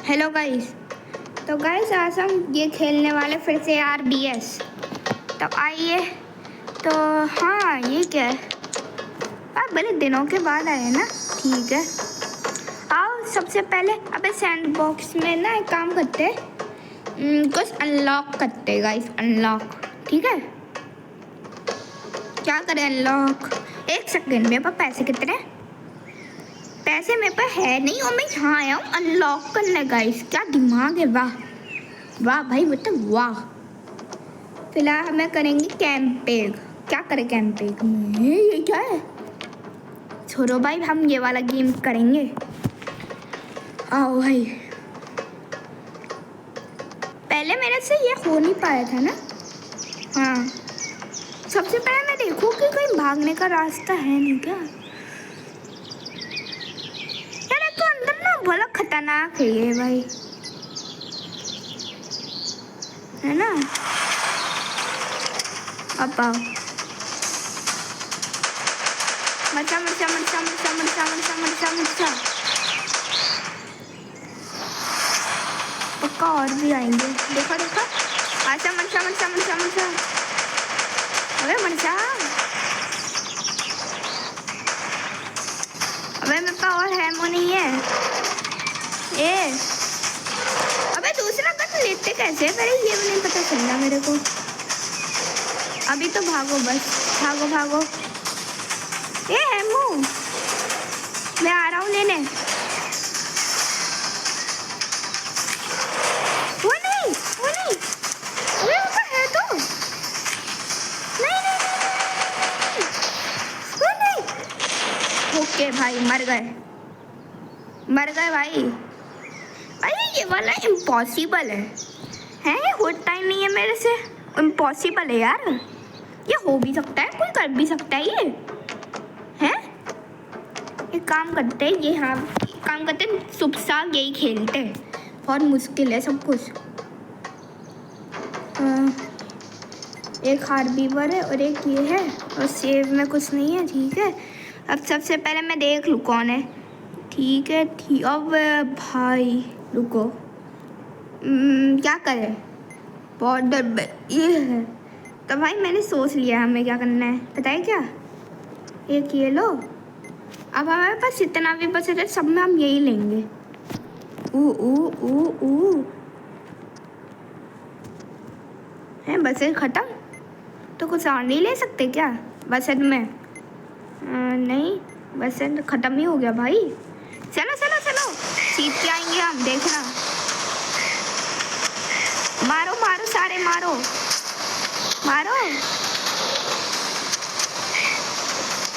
Hello guys. तो guys आज हम ये खेलने वाले फिर से RBS। तो आइए। तो हाँ, ये क्या है? आप बड़े दिनों के बाद आए ना, ठीक है। आओ सबसे पहले अबे सैंड बॉक्स में ना एक काम करते हैं, कुछ अनलॉक करते हैं गाइस। अनलॉक, ठीक है। क्या करें अनलॉक? एक सेकेंड, मेरे पास पैसे कितने? पैसे मेरे पास है नहीं और मैं यहाँ आया हूँ अनलॉक करने गाइस। क्या दिमाग है, वाह वाह भाई, मतलब वाह। फिलहाल हमें करेंगे कैंपिंग। क्या करें कैंपिंग में? ये क्या है? छोड़ो भाई, हम ये वाला गेम करेंगे। आओ भाई। पहले मेरे से ये हो नहीं पाया था ना। हाँ, सबसे पहले मैं देखूँ कि कोई भागने का रास्ता है नहीं क्या। यार एक तो अंदर ना बड़ा खतरनाक है ये भाई, है ना। अब आओ। मरचा मरचा मरचा मरचा मरचा मरचा मरचा मरचा। पक्का और भी आएंगे, देखो देखो। अच्छा मरचा मरचा मरचा मरचा। अबे मरचा, अबे मेरे पास और हैमो नहीं है। ए अबे दूसरा गन लेते कैसे? पहले ये भी नहीं पता चल रहा मेरे को। अभी तो भागो, बस भागो भागो। ए हैमो, मैं आ रहा हूँ लेने। वो नहीं, वो नहीं। अबे ऊपर है तो नहीं नहीं नहीं, वो नहीं। ओके भाई, मर गए भाई। अरे ये वाला इम्पॉसिबल है। ये होता ही नहीं है मेरे से। इम्पॉसिबल है यार। ये हो भी सकता है, कोई कर भी सकता है ये। हैं? एक काम करते हैं, ये हाँ काम करते हैं, सुबह शाम यही खेलते हैं। बहुत मुश्किल है सब कुछ। एक हार्बीवर है और एक ये है, और सेव में कुछ नहीं है, ठीक है। अब सबसे पहले मैं देख लूँ कौन है, ठीक है। ठीक, अब भाई रुको, क्या करें? बहुत डर ये है। तो भाई मैंने सोच लिया हमें क्या करना है, पता है क्या? एक ये लो। अब हमारे पास जितना भी बचे थे सब में हम यही लेंगे। है बसें खत्म तो कुछ और नहीं ले सकते क्या बसें में? नहीं, बसें खत्म ही हो गया भाई। चलो चलो चलो, जीत के आएंगे हम, देखना। मारो मारो सारे, मारो मारो।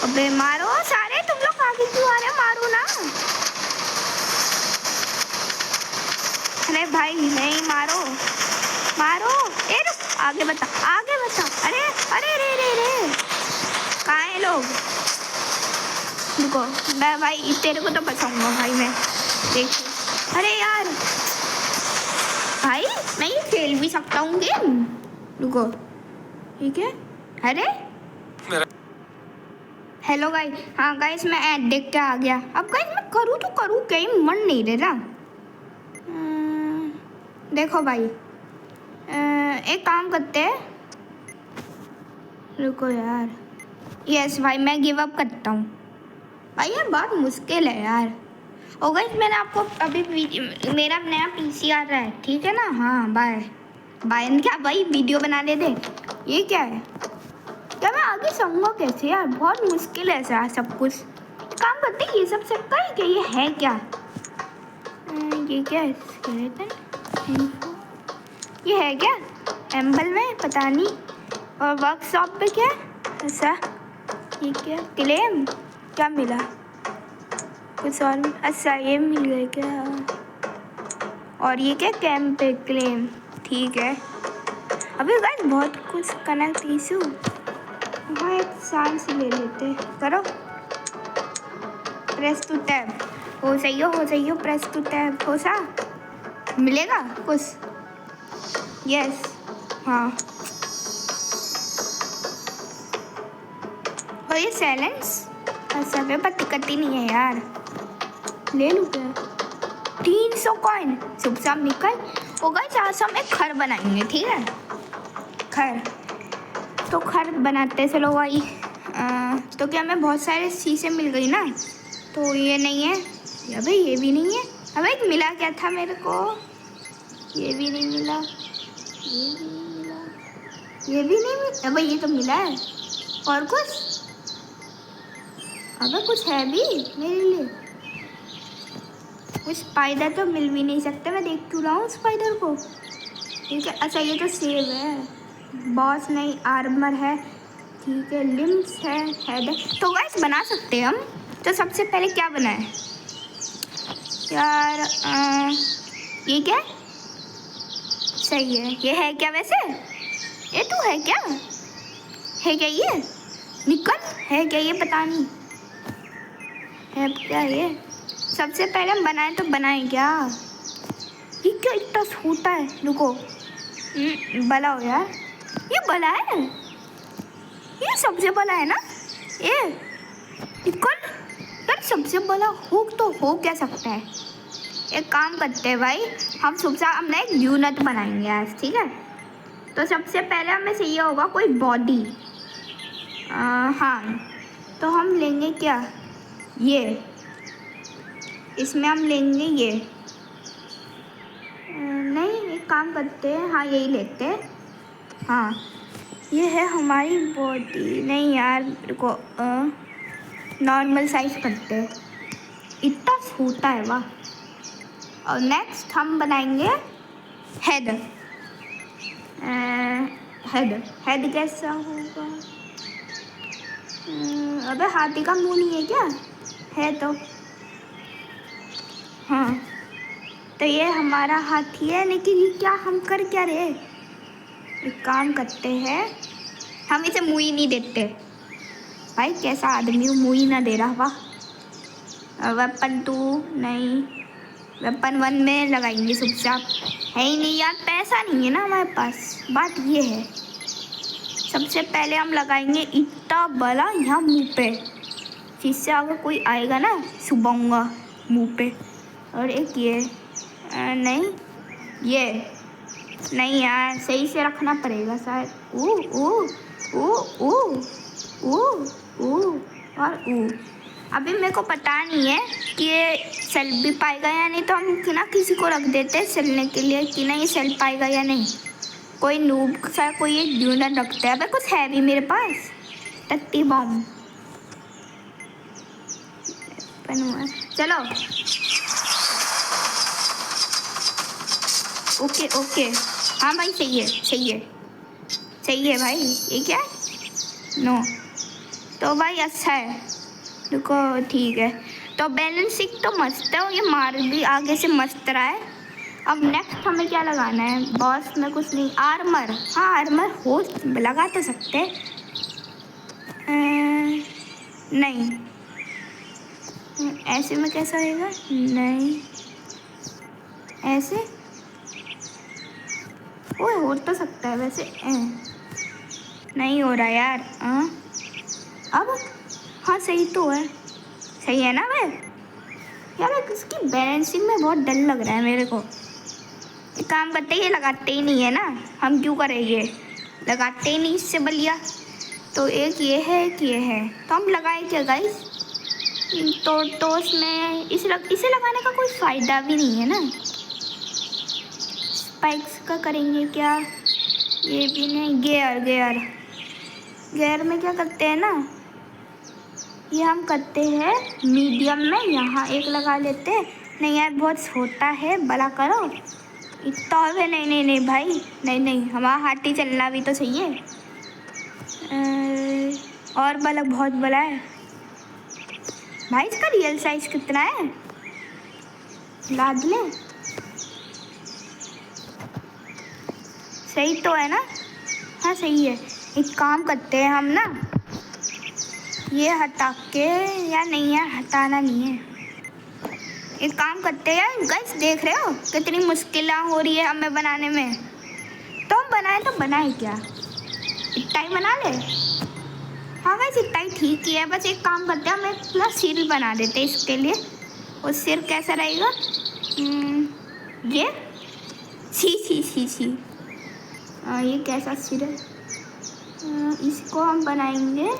अबे मारो सारे, तुम लोग आगे क्यों आ रहे हो? मारो ना। अरे भाई नहीं, मारो मारो। ए रुक, आगे बता, आगे बता। अरे अरे रे रे रे, कहाँ हैं लोग? रुको, मैं भाई तेरे को तो बचाऊंगा भाई मैं, देख। अरे यार भाई, मैं ये खेल भी सकता हूँ गेम। रुको, ठीक है। अरे हेलो गाइस। हाँ गाइस, मैं ऐड देख के आ गया। अब गाइस मैं करूँ तो करूँ क्या, मन नहीं दे रहा। देखो भाई, एक काम करते हैं। रुको यार, यस भाई मैं गिव अप करता हूँ भाई, ये बहुत मुश्किल है यार। और गाइस मैंने आपको अभी मेरा नया PC आ रहा है, ठीक है ना। हाँ बाय बाय। क्या भाई वीडियो बना दे। ये क्या है? क्या मैं आगे समझूंगा कैसे यार? बहुत मुश्किल है यार सब कुछ। काम करते ये सब सकता है क्या? ये है क्या? ये क्या है? स्केलेटन, ये है क्या एम्बल में? पता नहीं। और वर्कशॉप पे क्या? ऐसा ये क्या? क्लेम क्या मिला? कुछ और? अच्छा ये मिल गया क्या? और ये क्या? कैंप पे क्लेम, ठीक है। अभी गाइस बहुत कुछ कनेक्ट इशू। हाँ एक सांस ले लेते, करो प्रेस टू टैब। हो सही हो प्रेस टू टैब। हो सा मिलेगा कुछ? यस हाँ। और ये साइलेंस अच्छा पे पर टिकट ही नहीं है यार। ले लूँ क्या? 3 200 कॉइन। चुपचाप निकल। ओ गाइस आज हम एक घर बनाएंगे, ठीक है? घर तो घर बनाते चलो भाई। तो क्या हमें बहुत सारे शीशे मिल गई ना? तो ये नहीं है, अबे ये भी नहीं है। अबे एक मिला क्या था मेरे को? ये भी नहीं मिला, ये भी नहीं मिला, ये भी नहीं मिला। अबे ये तो मिला है। और कुछ? अबे कुछ है भी मेरे लिए? वो स्पाइडर तो मिल भी नहीं सकते, मैं देख क्यों रहा हूँ स्पाइडर को? ठीक है, अच्छा ये तो सेब है, बॉस नहीं, आर्मर है, ठीक है, लिम्स है, हेड है। तो गाइस बना सकते हैं हम। तो सबसे पहले क्या बनाए यार? ये क्या है? सही है, ये है क्या वैसे? ये तो है क्या? है क्या ये? निकल, है क्या ये? पता नहीं है क्या ये। सबसे पहले हम बनाए तो बनाए क्या? ये क्या इतना छोटा है? रुको, बला हो यार, ये बला है, ये सबसे बला है ना ये? निकल यार, सबसे बला हो तो हो क्या सकता है? एक काम करते हैं भाई, हम हमने एक यूनिट बनाएंगे आज, ठीक है? तो सबसे पहले हमें चाहिए होगा कोई बॉडी। हाँ, तो हम लेंगे क्या? ये, इसमें हम लेंगे ये। नहीं, एक काम करते हैं, हाँ यही लेते हैं। हाँ ये है हमारी बॉडी। नहीं यार, रुको, नॉर्मल साइज करते हैं, इतना छोटा है वाह। और नेक्स्ट हम बनाएंगे हेड। हेड कैसा होगा? अबे हाथी का मुंह नहीं है क्या? है तो। हाँ तो ये हमारा हाथी है, लेकिन ये क्या, हम कर क्या रहे? एक काम करते हैं, हम इसे मुँह ही नहीं देते। भाई कैसा आदमी हो, मुँह ही ना दे रहा। वाह। वेपन 2 नहीं, वेपन 1 में लगाएंगे चुपचाप। है ही नहीं यार, पैसा नहीं है ना हमारे पास, बात ये है। सबसे पहले हम लगाएंगे इतना बड़ा यहाँ मुंह पे, जिससे अगर कोई आएगा ना सुबाऊंगा मुंह पे। और एक ये नहीं, ये नहीं यार, सही से रखना पड़ेगा शायद। ओ ओ ओ ओ ओ ओ और ओ। अभी मेरे को पता नहीं है कि ये सेल भी पाएगा या नहीं, तो हम ना किसी को रख देते हैं सेलने के लिए कि नहीं सेल पाएगा या नहीं। कोई नूब सा कोई एक यूनिट रखता है। अबे कुछ है भी मेरे पास, टट्टी बॉम्ब। चलो ओके ओके, हाँ भाई सही है, सही है, सही है भाई। ये क्या है? नो, तो भाई अच्छा है, रुको ठीक है। तो बैलेंसिंग तो मस्त है, और ये मार भी आगे से मस्त रहा है। अब नेक्स्ट हमें क्या लगाना है? बॉस में कुछ नहीं, आर्मर। हाँ आर्मर हो, लगा तो सकते। नहीं, ऐसे में कैसा होगा? नहीं ऐसे, ओए हो तो सकता है वैसे। नहीं हो रहा यार। अब हाँ सही तो है, सही है ना भाई? यार इसकी बैलेंसिंग में बहुत डर लग रहा है मेरे को। एक काम करते, ये लगाते ही नहीं है ना, हम क्यों करेंगे? लगाते ही नहीं इससे बढ़िया। तो एक ये है, एक ये है, तो हम लगाए क्या गाइस? तो इसमें इसे लगाने का कोई फ़ायदा भी नहीं है ना। स्पाइक्स का करेंगे क्या? ये भी नहीं। गियर में क्या करते हैं ना, ये हम करते हैं मीडियम में, यहाँ एक लगा लेते हैं। नहीं यार बहुत छोटा है, बड़ा करो इतना है। नहीं भाई, नहीं हमारा हाथी चलना भी तो चाहिए। और बड़ा, बहुत बड़ा है भाई। इसका रियल साइज कितना है? लाद ले, सही तो है ना? हाँ सही है। एक काम करते हैं हम ना, ये हटा के, या नहीं यार हटाना नहीं है। एक काम करते हैं यार, गाइस देख रहे हो कितनी मुश्किल हो रही है हमें बनाने में। तो हम बनाए क्या? इतना ही बना ले। हाँ गाइस इतना ही ठीक ही है। बस एक काम करते हैं, हम एक पूरा सिर बना देते हैं इसके लिए। और सिर कैसा रहेगा? ये सी सी सी सी ये कैसा सिर है? इसको हम बनाएंगे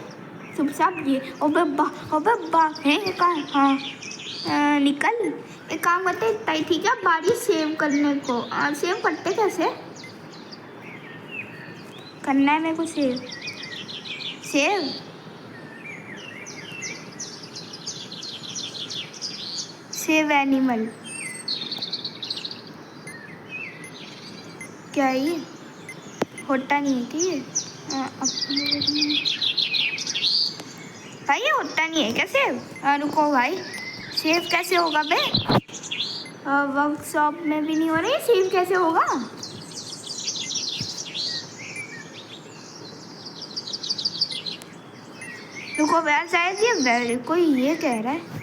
सुबह साहब। ये ओबे बा है कहाँ? हाँ निकल। एक काम करते इतना ही ठीक है, बारी सेव करने को। सेव करते कैसे करना है मेरे को? सेव सेव एनिमल क्या है ये? होता नहीं है कि ये भाई ये होता नहीं है क्या सेव? रुको भाई, सेव कैसे होगा बे? वर्कशॉप में भी नहीं हो रही, सेव कैसे होगा? रुको यार, शायद ये कोई ये कह रहा है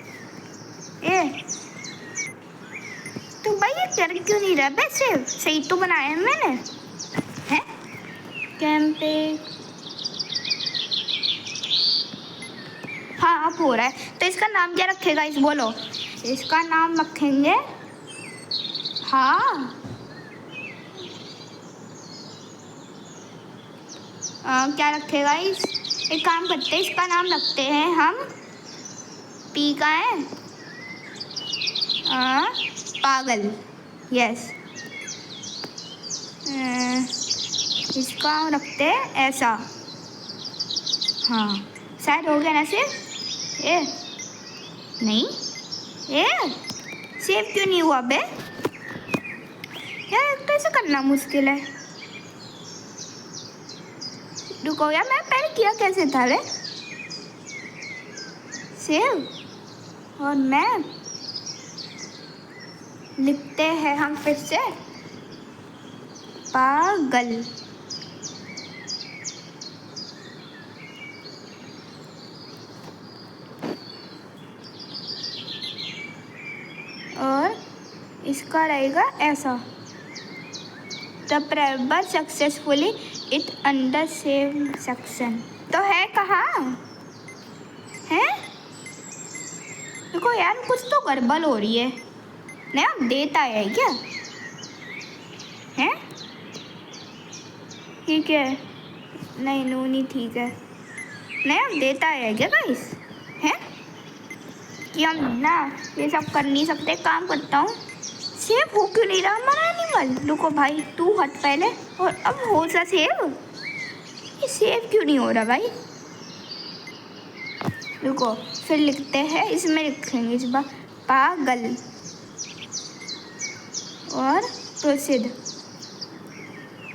तो भाई ये कर क्यों नहीं रहा बे? सेव सही तो बनाया है मैंने, हैं? कैंपे हाँ अब हो रहा है। तो इसका नाम क्या रखेगा इस बोलो? इसका नाम रखेंगे हाँ क्या रखेगा इस? एक काम करते हैं, इसका नाम रखते हैं हम पी का है पागल। यस इसका रखते हैं ऐसा। हाँ शायद हो गया ना सेव? ए नहीं सेव क्यों नहीं हुआ बे यार? तो ऐसे करना मुश्किल है। रुको यार, मैं पहले किया कैसे था रे? सेव और मैं लिखते हैं हम फिर से पागल। और इसका रहेगा ऐसा। The prayer successfully it under save section. तो है कहाँ है? देखो यार कुछ तो गड़बड़ हो रही है। नहीं अब देता है क्या? हैं ठीक है, नहीं नो नहीं ठीक है। नहीं अब देता है क्या गाइस? हैं कि हम ना ये सब कर नहीं सकते। काम करता हूँ, सेव हो क्यों नहीं रहा हमारा एनिमल? रुको भाई तू हट पहले। और अब हो सा सेव? ये सेव क्यों नहीं हो रहा भाई? रुको फिर लिखते हैं, इसमें लिखेंगे इस बार पागल और प्रोसीड।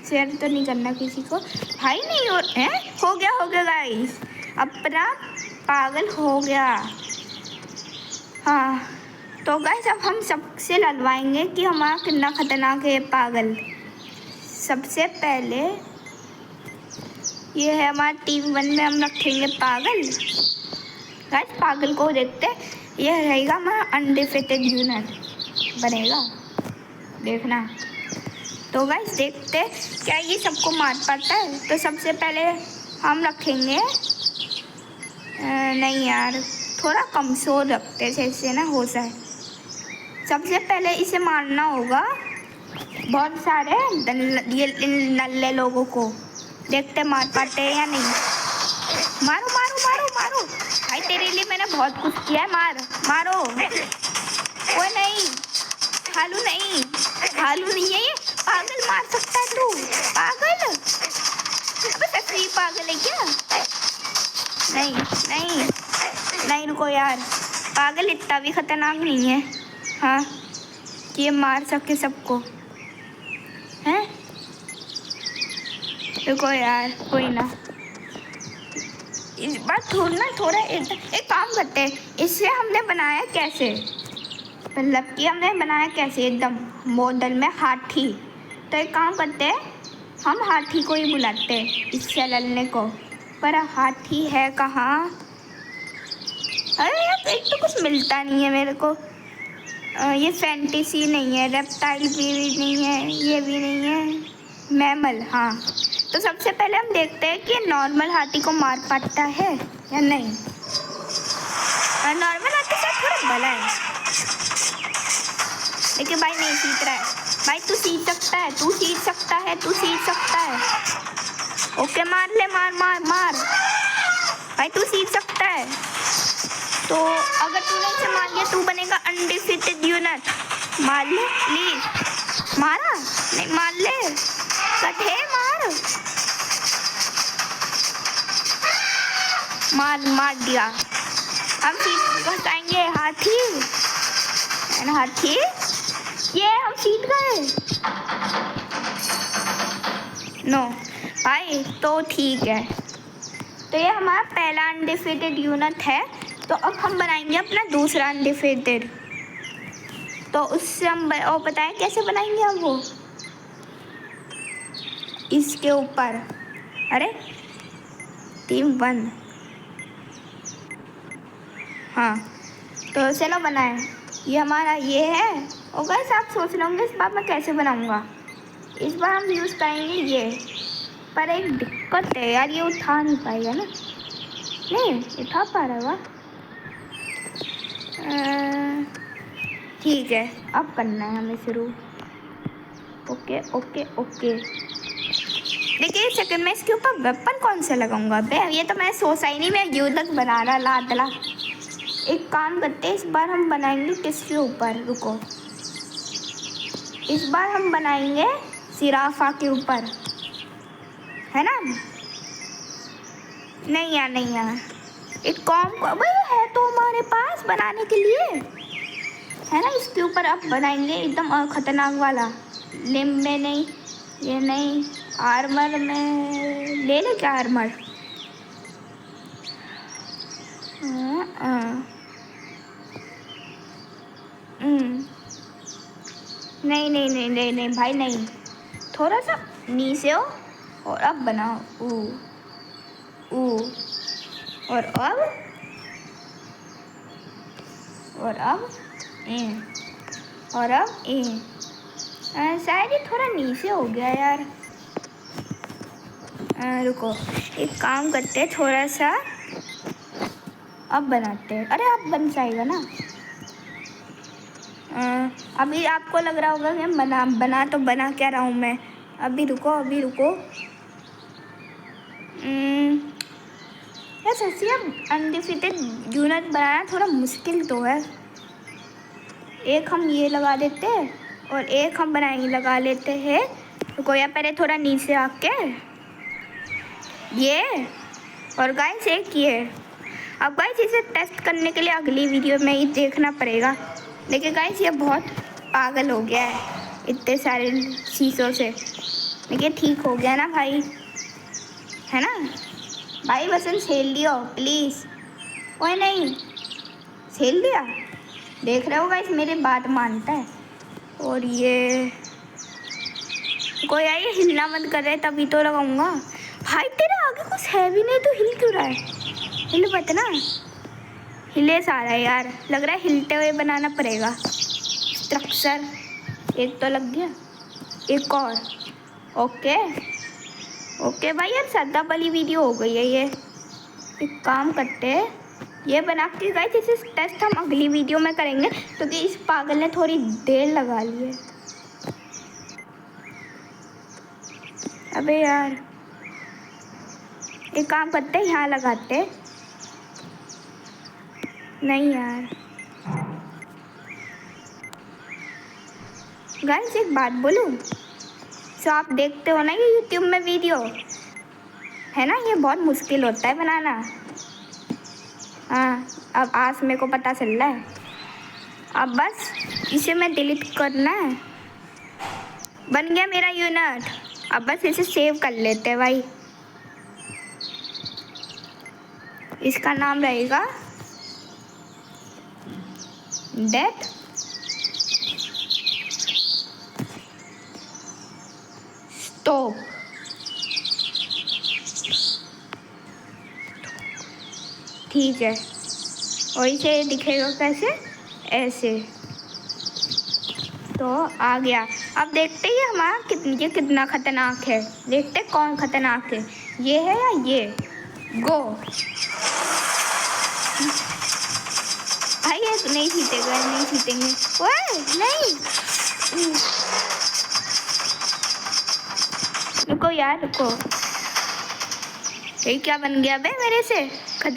शेयर तो नहीं करना किसी को भाई। नहीं हो गया गाइस, अपना पागल हो गया। हाँ तो गाइस अब हम सबसे लड़वाएंगे कि हमारा कितना खतरनाक है पागल। सबसे पहले ये है हमारा टीम 1 में हम रखेंगे पागल। गाइस पागल को देखते, ये रहेगा हमारा अनडिफिटेड यूनिट बनेगा, देखना। तो गाइस देखते क्या ये सबको मार पाता है। तो सबसे पहले हम रखेंगे नहीं यार थोड़ा कमज़ोर रखते थे, इससे ना हो जाए। सबसे पहले इसे मारना होगा बहुत सारे ये नल्ले लोगों को। देखते मार पाते हैं या नहीं। मारो मारो मारो मारो भाई, तेरे लिए मैंने बहुत कुछ किया है। मारो। कोई नहीं, भालू नहीं है ये। पागल मार सकता है तू? पागल अबे फ्री पागल है क्या? नहीं रुको यार, पागल इतना भी खतरनाक नहीं है हाँ कि ये मार सके सबको हैं। रुको यार कोई ना, इस बार थोड़ा एक काम करते हैं। इससे हमने बनाया कैसे, मतलब कि हमने बनाया कैसे एकदम मॉडल में हाथी। तो एक काम करते हैं, हम हाथी को ही बुलाते हैं इससे लड़ने को। पर हाथी है कहाँ? अरे यार एक तो कुछ मिलता नहीं है मेरे को। ये फैंटेसी नहीं है, रेप्टाइल भी नहीं है, ये भी नहीं है, मैमल। हाँ तो सबसे पहले हम देखते हैं कि नॉर्मल हाथी को मार पाता है या नहीं। नॉर्मल हाथी से थोड़ा बड़ा है। लेकिन भाई नहीं सीख रहा है। भाई तू सीख सकता है, तू सीख सकता है, तू सीख सकता है। ओके मार ले, मार मार मार। भाई तू सीख सकता है। तो अगर तूने इसे मार लिया तू बनेगा अनडिफीटेड यूनिट। मार ले प्लीज। मारा नहीं, मार ले कठे, मार मार मार दिया। हम सीट बताएंगे हाथी एंड हाथी। ये हम सीट गए। नो भाई तो ठीक है। तो ये हमारा पहला अनडिफीटेड यूनिट है। तो अब हम बनाएंगे अपना दूसरा अनडिफीटेड। तो उससे हम और बताएं कैसे बनाएंगे हम वो। इसके ऊपर अरे टीम 1। हाँ तो चलो बनाएं। ये हमारा ये है। और गाइस आप सोच रहे होंगे इस बार मैं कैसे बनाऊंगा। इस बार हम यूज़ करेंगे ये। पर एक दिक्कत है यार, ये उठा नहीं पाएगा ना। नहीं उठा पा रहा है। ठीक है अब करना है हमें शुरू। Okay okay okay. देखिए सेकंड में इसके ऊपर वेपन कौन सा लगाऊंगा। बे ये तो मैं सोचा ही नहीं, मैं यूं बना रहा लादला। एक काम करते हैं, इस बार हम बनाएंगे किसके ऊपर। रुको, इस बार हम बनाएंगे सिराफा के ऊपर, है ना। नहीं यार नहीं यार, एक काम भाई है तो हमारे पास बनाने के लिए, है ना। इसके ऊपर अब बनाएंगे एकदम खतरनाक वाला। लिम्ब में नहीं, ये नहीं, आर्मर में ले ले क्या आर्मर। नहीं नहीं नहीं नहीं नहीं भाई नहीं, थोड़ा सा नीचे हो और अब बनाओ ऊ ऊ। और अब ए, और अब ए। शायद ये थोड़ा नीचे हो गया यार। रुको एक काम करते हैं, थोड़ा सा अब बनाते हैं। अरे अब बन जाएगा ना। अभी आपको लग रहा होगा कि बना तो बना क्या रहा हूँ मैं। अभी रुको अभी रुको। यार सच्ची अब अनडिफीटेड यूनिट बनाना थोड़ा मुश्किल तो है। एक हम ये लगा देते हैं और एक हम बनाएंगे लगा लेते हैं। रुको या पहले थोड़ा नीचे आके ये, और गाइस एक ये। अब गाइस इसे टेस्ट करने के लिए अगली वीडियो में ही देखना पड़ेगा। देखिए गाइस ये बहुत पागल हो गया है इतने सारे शीशों से। देखिए ठीक हो गया ना भाई, है ना भाई। बसन खेल लियो प्लीज़। कोई नहीं खेल दिया, देख रहे हो गाइस मेरी बात मानता है। और ये कोई आइए हिलना मत कर रहे तभी तो लगाऊंगा। भाई तेरे आगे कुछ है भी नहीं तो हिल क्यों रहा है। हिल मत ना, हिले सारा यार। लग रहा है हिलते हुए बनाना पड़ेगा स्ट्रक्चर। एक तो लग गया, एक और। ओके ओके भाई यार सादा वाली वीडियो हो गई है ये। एक काम करते हैं, ये बना के गाइस इसे टेस्ट हम अगली वीडियो में करेंगे क्योंकि इस पागल ने थोड़ी देर लगा ली है। अबे यार एक काम करते हैं, यहाँ लगाते। नहीं यार गाइस एक बात बोलूँ, तो आप देखते हो ना ये यूट्यूब में वीडियो, है ना, ये बहुत मुश्किल होता है बनाना। हाँ अब आज मेरे को पता चल रहा है। अब बस इसे मैं डिलीट करना है। बन गया मेरा यूनिट। अब बस इसे सेव कर लेते हैं भाई। इसका नाम रहेगा डेथ स्टॉप। ठीक है, और इसे दिखेगा कैसे, ऐसे। तो आ गया। अब देखते ही हमारा ये कितना खतरनाक है। देखते कौन खतरनाक है, ये है या ये। गो भाई ये नहीं जीतेगा, नहीं जीतेंगे। ओए नहीं, रुको यार रुको, ये क्या बन गया बे मेरे से,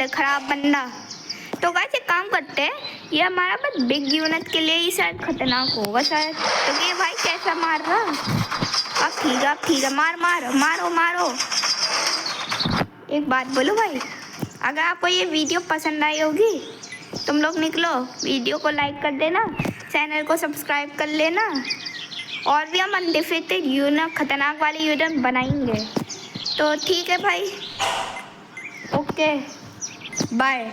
खराब बंदा। तो गाइस एक काम करते हैं, ये हमारा बस बिग यूनिट के लिए ही शायद खतरनाक होगा शायद। तो ये भाई कैसा मार रहा, अब ठीक है, मारो। एक बात बोलो भाई, अगर आपको ये वीडियो पसंद आई होगी, तुम लोग निकलो वीडियो को लाइक कर देना, चैनल को सब्सक्राइब कर लेना, और भी हम अनडिफिटेड यूनिट, खतरनाक वाले यूनिट बनाएंगे। तो ठीक है भाई, ओके बाय।